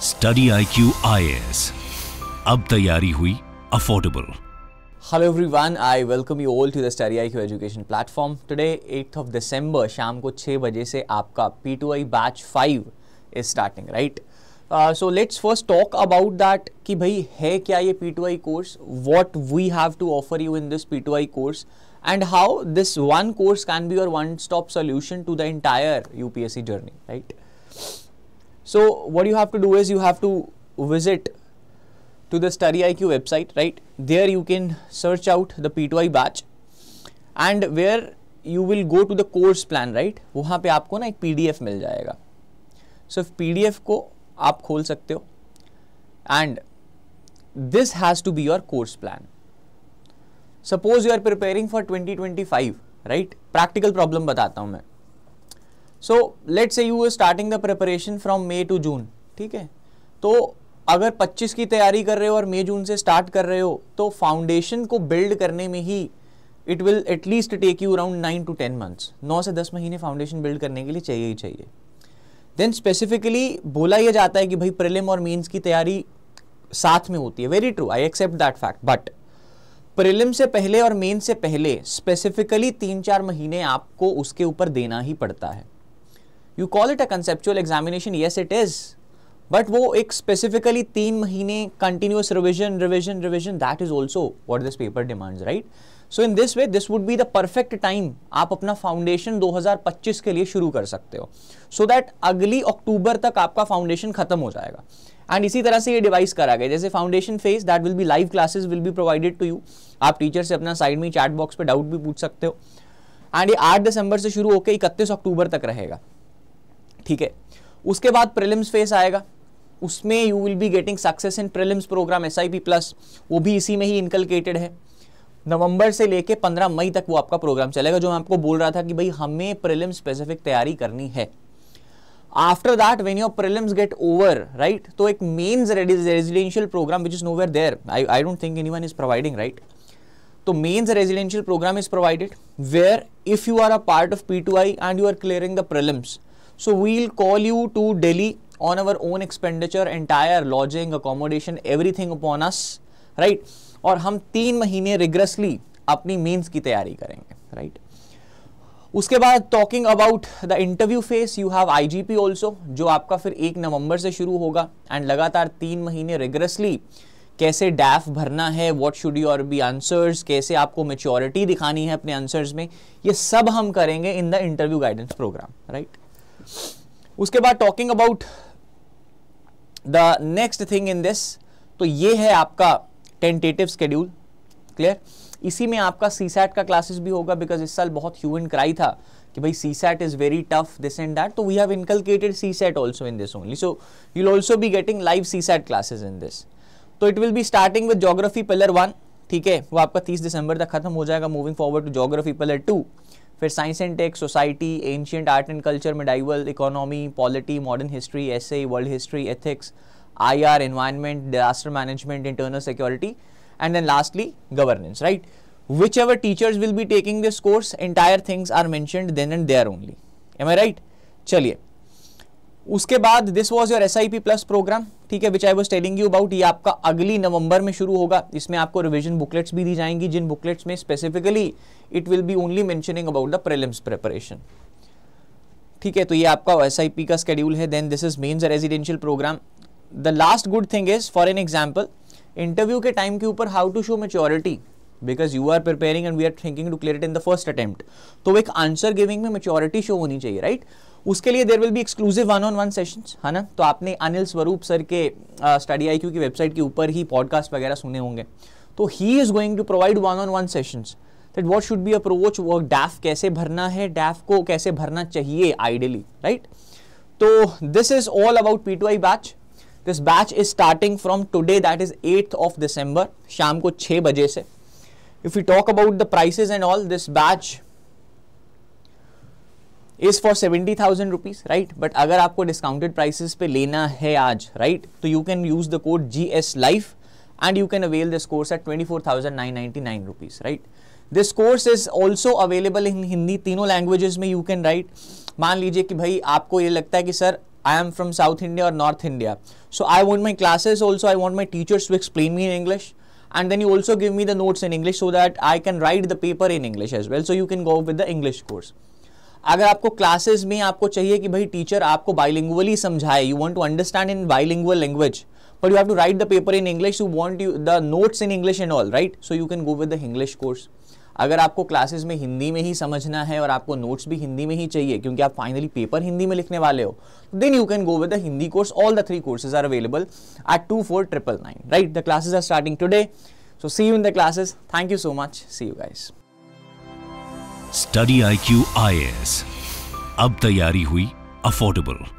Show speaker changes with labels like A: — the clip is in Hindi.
A: स्टडी IQ IAS, अब तैयारी हुई affordable.
B: Hello everyone, I welcome you all to the Study IQ Education platform. Today 8th of December शाम को 6 बजे से आपका P2I Batch 5 is starting, right? So let's first talk about that कि भाई है क्या ये P2I course, what we have to offer you in this P2I course and how this one course can be your one-stop solution to the entire UPSC journey, right? So what you have to do is you have to visit to the Study IQ website, right? There you can search out the P2I batch and where you will go to the course plan, right? वहाँ पे आपको ना एक PDF मिल जाएगा. So PDF को आप खोल सकते हो and this has to be your course plan. Suppose you are preparing for 2025, right? Practical problem बताता हूँ मैं. So let's say you are starting the preparation from May to June, ठीक है? तो अगर 25 की तैयारी कर रहे हो और मई जून से स्टार्ट कर रहे हो तो फाउंडेशन को बिल्ड करने में ही it will at least take you around 9 to 10 months. 9 से 10 महीने फाउंडेशन बिल्ड करने के लिए चाहिए ही चाहिए. देन स्पेसिफिकली बोला यह जाता है कि भाई प्रीलिम और मेंस की तैयारी साथ में होती है. Very true, I accept that fact, but prelim से पहले और मेन से पहले स्पेसिफिकली 3-4 महीने आपको उसके ऊपर देना ही पड़ता है. You call it a conceptual examination, yes it is, but वो एक स्पेसिफिकली 3 महीने continuous revision that is also what this paper demands, right? So in this way this would be the perfect time. आप अपना फाउंडेशन 2025 के लिए शुरू कर सकते हो सो दैट अगली अक्टूबर तक आपका फाउंडेशन खत्म हो जाएगा. एंड इसी तरह से ये डिवाइस करा गया जैसे foundation phase that will be live classes will be provided to you. आप टीचर से अपना साइड में चैट बॉक्स पे डाउट भी पूछ सकते हो. एंड ये 8 दिसंबर से शुरू होकर 31 अक्टूबर तक रहेगा, ठीक है? उसके बाद प्रीलिम्स फेज आएगा, उसमें you will be getting success in prelims program SIP plus, वो भी इसी में ही इनकलकेटेड है. नवंबर से लेके 15 मई तक वो आपका प्रोग्राम चलेगा, जो मैं आपको बोल रहा था कि भाई हमें प्रीलिम स्पेसिफिक तैयारी करनी है. After that when your prelims get over, right, तो एक mains residential program which is nowhere there, I don't think anyone is providing, right? तो mains residential program is provided where if you are a part of P2I and you are clearing the prelims, so we'll call you to Delhi on our own expenditure, entire lodging, accommodation, everything upon us, right? और हम 3 महीने रिग्रेसली अपनी मेंस की तैयारी करेंगे, राइट? उसके बाद talking about the interview face, you have IGP also, जो आपका फिर 1 नवंबर से शुरू होगा एंड लगातार 3 महीने रिग्रेसली कैसे डैफ भरना है, what should your be answers, कैसे आपको मेच्योरिटी दिखानी है अपने आंसर्स में, ये सब हम करेंगे in the interview guidance program, right? उसके बाद talking about the next thing in this, तो ये है आपका टेंटेटिव शेड्यूल, क्लियर? इसी में आपका CSAT का क्लासेस भी होगा बिकॉज इस साल बहुत ह्यू एंड क्राई था कि भाई CSAT is very tough this and that, तो we have inculcated CSAT also in this only, so you will also be getting live CSAT classes in this. तो it will be starting with geography pillar 1, ठीक है? वो आपका 30 दिसंबर तक खत्म हो जाएगा. Moving forward to geography pillar 2, फिर science and tech, society, ancient art and culture, medieval, economy, polity, modern history, essay, world history, ethics, IR, environment, disaster management, internal security, and then lastly governance, right? Whichever teachers will be taking this course, entire things are mentioned then and there only. Am I right? चलिए, उसके बाद this was your SIP plus program, ठीक है, which I was telling you about. ये आपका अगली नवंबर में शुरू होगा. इसमें आपको रिविजन बुकलेट्स भी दी जाएंगी, जिन बुकलेट्स में specifically it will be only mentioning about the prelims preparation, ठीक है? तो ये आपका SIP का शेड्यूल है. Then this is mains residential program. The last good thing is, for an example, interview के टाइम के ऊपर how to show maturity, because you are preparing and we are thinking to clear it in the first attempt, तो एक आंसर गिविंग में मेच्योरिटी शो होनी चाहिए, राइट? उसके लिए there will be exclusive 1-on-1 sessions, है ना? तो आपने अनिल स्वरूप सर के स्टडी IQ की वेबसाइट के ऊपर ही पॉडकास्ट वगैरह सुने होंगे. तो he is going to provide 1-on-1 sessions that what should be approach, वो डैफ कैसे भरना है, डैफ को कैसे भरना चाहिए आइडियली, राइट? तो this is all about P2I batch. This batch is starting from today, that is 8th of December, शाम को 6 बजे से. If we talk about the prices and all, this batch is for 70,000 rupees, right? But अगर आपको discounted prices पे लेना है आज, right? तो you can use the code GS Life and you can avail this course at 24,999 rupees, right? This course is also available in Hindi, तीनों languages में you can write. मान लीजिए कि भाई आपको ये लगता है कि sir I am from South India or North India. So I want my classes also, I want my teachers to explain me in English, and then you also give me the notes in English so that I can write the paper in English as well. So you can go with the English course. अगर आपको क्लासेस में आपको चाहिए कि भाई टीचर आपको बाइलिंगुअली समझाए, you want to understand in bilingual language, but you have to write the paper in English, you want the notes in English and all, right? So you can go with the English course. अगर आपको क्लासेस में हिंदी में ही समझना है और आपको नोट्स भी हिंदी में ही चाहिए क्योंकि आप फाइनली पेपर हिंदी में लिखने वाले हो, then you can go with the Hindi course. All the 3 courses are available at 24,999, right? The classes are starting today. So see you in the classes. Thank you so much. See you guys.
A: Study IQ IAS. अब तैयारी हुई अफोर्डेबल.